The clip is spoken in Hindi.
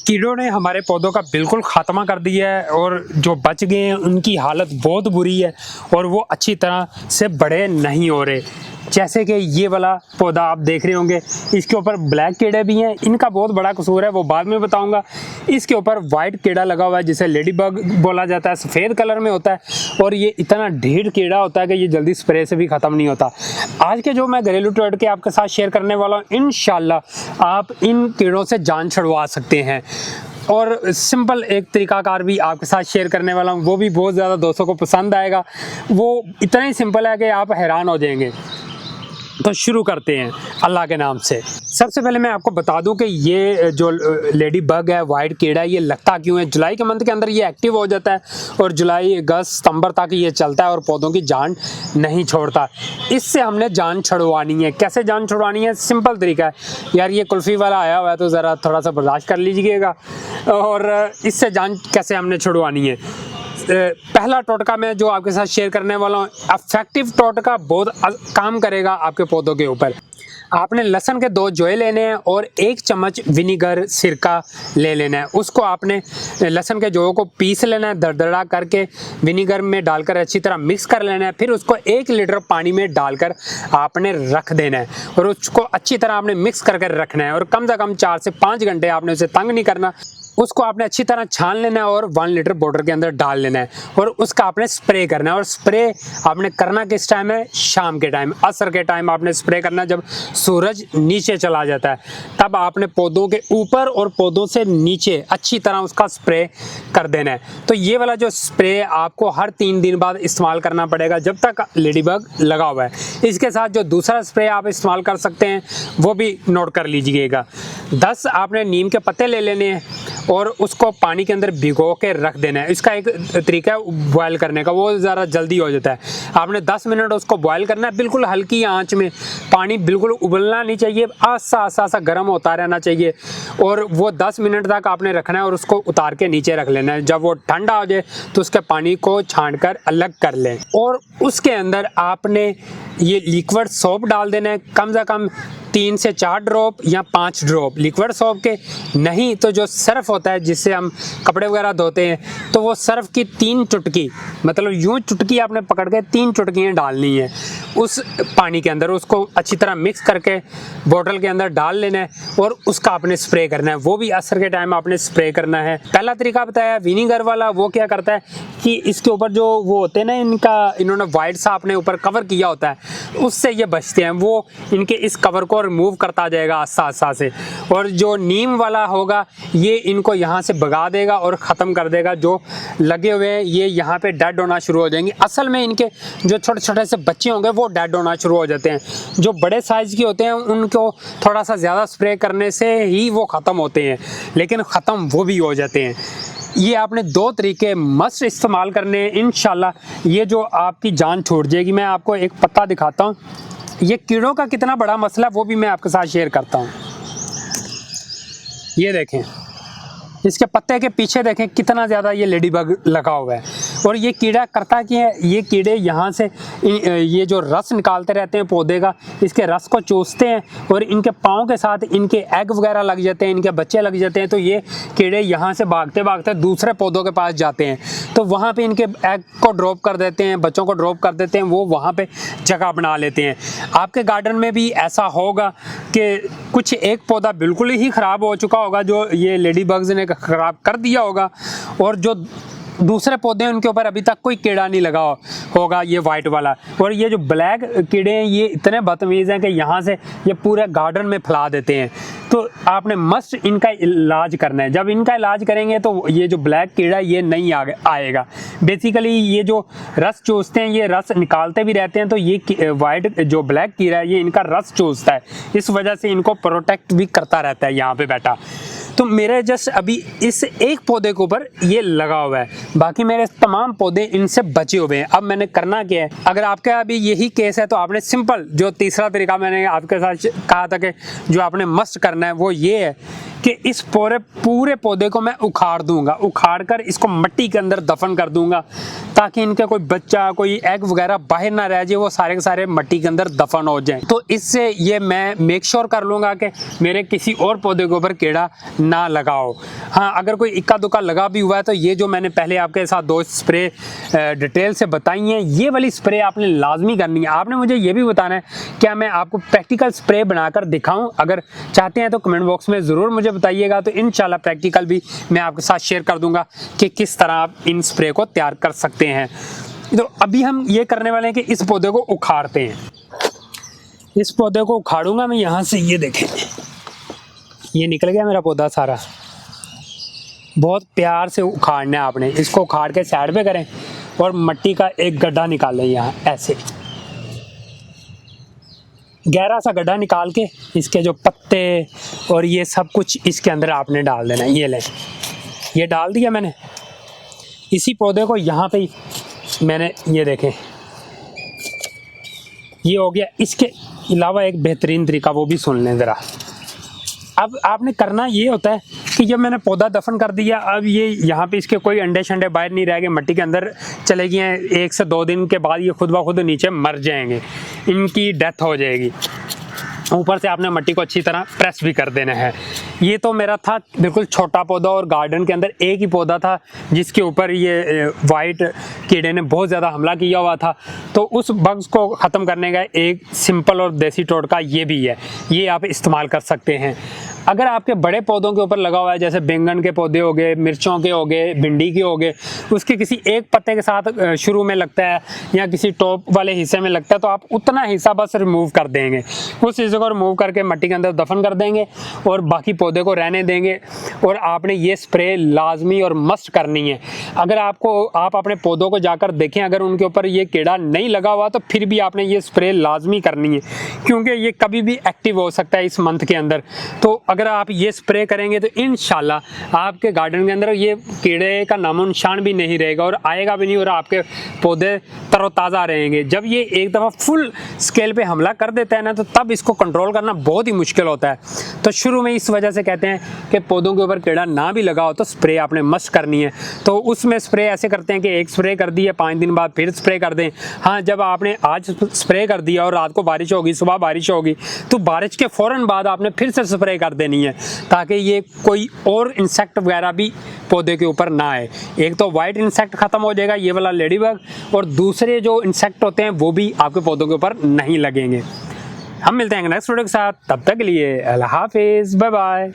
कीड़ों ने हमारे पौधों का बिल्कुल खात्मा कर दिया है और जो बच गए हैं उनकी हालत बहुत बुरी है और वो अच्छी तरह से बड़े नहीं हो रहे। जैसे कि ये वाला पौधा आप देख रहे होंगे, इसके ऊपर ब्लैक कीड़े भी हैं। इनका बहुत बड़ा कसूर है, वो बाद में बताऊंगा। इसके ऊपर वाइट कीड़ा लगा हुआ है जिसे लेडी बग बोला जाता है, सफ़ेद कलर में होता है और ये इतना ढीठ कीड़ा होता है कि ये जल्दी स्प्रे से भी ख़त्म नहीं होता। आज के जो मैं घरेलू टोटके आपके साथ शेयर करने वाला हूँ, इंशाल्लाह आप इन कीड़ों से जान छुड़वा सकते हैं। और सिंपल एक तरीकाकार भी आपके साथ शेयर करने वाला हूँ, वो भी बहुत ज़्यादा दोस्तों को पसंद आएगा। वो इतना ही सिंपल है कि आप हैरान हो जाएंगे। तो शुरू करते हैं अल्लाह के नाम से। सबसे पहले मैं आपको बता दूं कि ये जो लेडी बग है, वाइट कीड़ा है, ये लगता क्यों है। जुलाई के मंथ के अंदर ये एक्टिव हो जाता है और जुलाई अगस्त सितंबर तक ये चलता है और पौधों की जान नहीं छोड़ता। इससे हमने जान छुड़वानी है। कैसे जान छुड़वानी है? सिंपल तरीका है। यार ये कुल्फ़ी वाला आया हुआ है तो ज़रा थोड़ा सा बर्दाश्त कर लीजिएगा। और इससे जान कैसे हमने छुड़वानी है, पहला टोटका मैं जो आपके साथ शेयर करने वाला हूँ, इफेक्टिव टोटका, बहुत काम करेगा आपके पौधों के ऊपर। आपने लहसुन के 2 जोए लेने हैं और 1 चम्मच विनीगर सिरका ले लेना है। उसको आपने लहसुन के जोयों को पीस लेना है, दरदरा करके विनीगर में डालकर अच्छी तरह मिक्स कर लेना है। फिर उसको 1 लीटर पानी में डालकर आपने रख देना है और उसको अच्छी तरह आपने मिक्स करके रखना है और कम से कम 4 से 5 घंटे आपने उसे तंग नहीं करना। उसको आपने अच्छी तरह छान लेना है और 1 लीटर वाटर के अंदर डाल लेना है और उसका आपने स्प्रे करना है। और स्प्रे आपने करना किस टाइम है? शाम के टाइम, असर के टाइम आपने स्प्रे करना है, जब सूरज नीचे चला जाता है तब आपने पौधों के ऊपर और पौधों से नीचे अच्छी तरह उसका स्प्रे कर देना है। तो ये वाला जो स्प्रे आपको हर 3 दिन बाद इस्तेमाल करना पड़ेगा जब तक लेडी बग लगा हुआ है। इसके साथ जो दूसरा स्प्रे आप इस्तेमाल कर सकते हैं वो भी नोट कर लीजिएगा। 10 आपने नीम के पत्ते ले लेने हैं और उसको पानी के अंदर भिगो के रख देना है। इसका एक तरीका है बॉयल करने का, वो ज़रा जल्दी हो जाता है। आपने 10 मिनट उसको बॉयल करना है, बिल्कुल हल्की आंच में। पानी बिल्कुल उबलना नहीं चाहिए, आसा आसा सा गर्म होता रहना चाहिए और वो 10 मिनट तक आपने रखना है और उसको उतार के नीचे रख लेना है। जब वो ठंडा हो जाए तो उसके पानी को छान कर अलग कर लें और उसके अंदर आपने ये लिक्विड सोप डाल देना है। कम से कम 3 से 4 ड्रॉप या 5 ड्रॉप लिक्विड सोप के, नहीं तो जो सर्फ होता है जिससे हम कपड़े वगैरह धोते हैं, तो वो सर्फ की 3 चुटकी, मतलब यूं चुटकी आपने पकड़ के 3 चुटकियाँ डालनी है उस पानी के अंदर। उसको अच्छी तरह मिक्स करके बोतल के अंदर डाल लेना है और उसका आपने स्प्रे करना है। वो भी असर के टाइम आपने स्प्रे करना है। पहला तरीका बताया विनीगर वाला, वो क्या करता है कि इसके ऊपर जो वो होते हैं ना, इन्होंने वाइट सा अपने ऊपर कवर किया होता है, उससे ये बचते हैं। वो इनके इस कवर को रिमूव करता जाएगा आस्ता आस्ता से। और जो नीम वाला होगा ये इनको यहाँ से भगा देगा और ख़त्म कर देगा। जो लगे हुए हैं ये यहाँ पे डेड होना शुरू हो जाएंगे। असल में इनके जो छोटे छोटे से बच्चे होंगे वो डेड होना शुरू हो जाते हैं। जो बड़े साइज़ के होते हैं उनको थोड़ा सा ज़्यादा स्प्रे करने से ही वो ख़त्म होते हैं, लेकिन ख़त्म वो भी हो जाते हैं। ये आपने 2 तरीके मस्ट इस्तेमाल करने हैं, इंशाल्लाह ये जो आपकी जान छोड़ जाएगी। मैं आपको एक पत्ता दिखाता हूँ, ये कीड़ों का कितना बड़ा मसला वो भी मैं आपके साथ शेयर करता हूँ। ये देखें, इसके पत्ते के पीछे देखें कितना ज़्यादा ये लेडी बग लगा हुआ है। और ये कीड़ा करता क्या है, ये कीड़े यहाँ से ये जो रस निकालते रहते हैं पौधे का, इसके रस को चूसते हैं और इनके पाँव के साथ इनके एग वगैरह लग जाते हैं, इनके बच्चे लग जाते हैं। तो ये कीड़े यहाँ से भागते भागते दूसरे पौधों के पास जाते हैं, तो वहाँ पे इनके एग को ड्रॉप कर देते हैं, बच्चों को ड्रॉप कर देते हैं, वो वहाँ पे जगह बना लेते हैं। आपके गार्डन में भी ऐसा होगा कि कुछ एक पौधा बिल्कुल ही ख़राब हो चुका होगा जो ये लेडी बग्स ने ख़राब कर दिया होगा, और जो दूसरे पौधे हैं उनके ऊपर अभी तक कोई कीड़ा नहीं लगा होगा, ये वाइट वाला। और ये जो ब्लैक कीड़े हैं ये इतने बदतमीज़ हैं कि यहाँ से ये पूरे गार्डन में फैला देते हैं। तो आपने मस्ट इनका इलाज करना है। जब इनका इलाज करेंगे तो ये जो ब्लैक कीड़ा ये नहीं आएगा। बेसिकली ये जो रस चूसते हैं ये रस निकालते भी रहते हैं, तो ये वाइट जो ब्लैक कीड़ा है ये इनका रस चूसता है, इस वजह से इनको प्रोटेक्ट भी करता रहता है यहाँ पे बैठा। तो मेरे जस्ट अभी इस एक पौधे के ऊपर ये लगा हुआ है, बाकी मेरे तमाम पौधे इनसे बचे हुए हैं। अब मैंने करना क्या है, अगर आपका अभी यही केस है तो आपने सिंपल जो तीसरा तरीका मैंने आपके साथ कहा था कि जो आपने मस्ट करना है वो ये है कि इस पूरे पौधे को मैं उखाड़ दूंगा, उखाड़ कर इसको मिट्टी के अंदर दफन कर दूंगा ताकि इनका कोई बच्चा, कोई एग वगैरह बाहर ना रह जाए, वो सारे के सारे मिट्टी के अंदर दफन हो जाएं। तो इससे ये मैं मेक श्योर कर लूँगा कि मेरे किसी और पौधे के ऊपर कीड़ा ना लगाओ। हाँ, अगर कोई इक्का दुक्का लगा भी हुआ है तो ये जो मैंने पहले आपके साथ 2 स्प्रे डिटेल से बताई हैं, ये वाली स्प्रे आपने लाजमी करनी है। आपने मुझे ये भी बताना है क्या मैं आपको प्रैक्टिकल स्प्रे बनाकर दिखाऊं? अगर चाहते हैं तो कमेंट बॉक्स में ज़रूर मुझे बताइएगा, तो इंशाल्लाह प्रैक्टिकल भी मैं आपके साथ शेयर कर दूंगा कि किस तरह आप इन स्प्रे को तैयार कर सकते हैं। तो अभी हम ये करने वाले हैं कि इस पौधे को उखाड़ते हैं। इस पौधे को उखाड़ूंगा मैं यहाँ से, ये देखें ये निकल गया मेरा पौधा सारा। बहुत प्यार से उखाड़ना है आपने, इसको उखाड़ के साइड पे करें और मिट्टी का एक गड्ढा निकालें यहाँ ऐसे, गहरा सा गड्ढा निकाल के इसके जो पत्ते और ये सब कुछ इसके अंदर आपने डाल देना है। ये लें, ये डाल दिया मैंने। इसी पौधे को यहाँ पे मैंने, ये देखें ये हो गया। इसके अलावा एक बेहतरीन तरीका वो भी सुन लें ज़रा। अब आपने करना ये होता है कि जब मैंने पौधा दफन कर दिया, अब ये यहाँ पे इसके कोई अंडे शंडे बाहर नहीं रह गए, मिट्टी के अंदर चले गए हैं। 1 से 2 दिन के बाद ये खुद ब खुद नीचे मर जाएंगे, इनकी डेथ हो जाएगी। ऊपर से आपने मिट्टी को अच्छी तरह प्रेस भी कर देना है। ये तो मेरा था बिल्कुल छोटा पौधा और गार्डन के अंदर एक ही पौधा था जिसके ऊपर ये वाइट कीड़े ने बहुत ज़्यादा हमला किया हुआ था। तो उस बग्स को ख़त्म करने का एक सिंपल और देसी टोटका ये भी है, ये आप इस्तेमाल कर सकते हैं। अगर आपके बड़े पौधों के ऊपर लगा हुआ है, जैसे बैंगन के पौधे हो गए, मिर्चों के हो गए, भिंडी के हो गए, उसके किसी एक पत्ते के साथ शुरू में लगता है या किसी टॉप वाले हिस्से में लगता है, तो आप उतना हिस्सा बस रिमूव कर देंगे। उस हिस्से को रिमूव करके मिट्टी के अंदर दफन कर देंगे और बाकी पौधे को रहने देंगे। और आपने ये स्प्रे लाजमी और मस्ट करनी है। अगर आप अपने पौधों को जाकर देखें, अगर उनके ऊपर ये कीड़ा नहीं लगा हुआ तो फिर भी आपने ये स्प्रे लाजमी करनी है, क्योंकि ये कभी भी एक्टिव हो सकता है इस मंथ के अंदर। तो अगर आप ये स्प्रे करेंगे तो इंशाल्लाह आपके गार्डन के अंदर ये कीड़े का नामो निशान भी नहीं रहेगा और आएगा भी नहीं, और आपके पौधे तरोताज़ा रहेंगे। जब ये एक दफ़ा फुल स्केल पे हमला कर देता है ना, तो तब इसको कंट्रोल करना बहुत ही मुश्किल होता है। तो शुरू में इस वजह से कहते हैं कि पौधों के ऊपर कीड़ा ना भी लगा हो तो स्प्रे आपने मस्ट करनी है। तो उसमें स्प्रे ऐसे करते हैं कि एक स्प्रे कर दिया, 5 दिन बाद फिर स्प्रे कर दें। हाँ, जब आपने आज स्प्रे कर दिया और रात को बारिश होगी, सुबह बारिश होगी, तो बारिश के फ़ौरन बाद आपने फिर से स्प्रे कर देनी है ताकि ये कोई और इंसेक्ट वगैरह भी पौधे के ऊपर ना आए। एक तो वाइट इंसेक्ट ख़त्म हो जाएगा, ये वाला लेडी बग, और दूसरे जो इंसेक्ट होते हैं वो भी आपके पौधों के ऊपर नहीं लगेंगे। हम मिलते हैं नेक्स्ट वीडियो के साथ, तब तक के लिए अल्लाह हाफिज़, बाय बाय।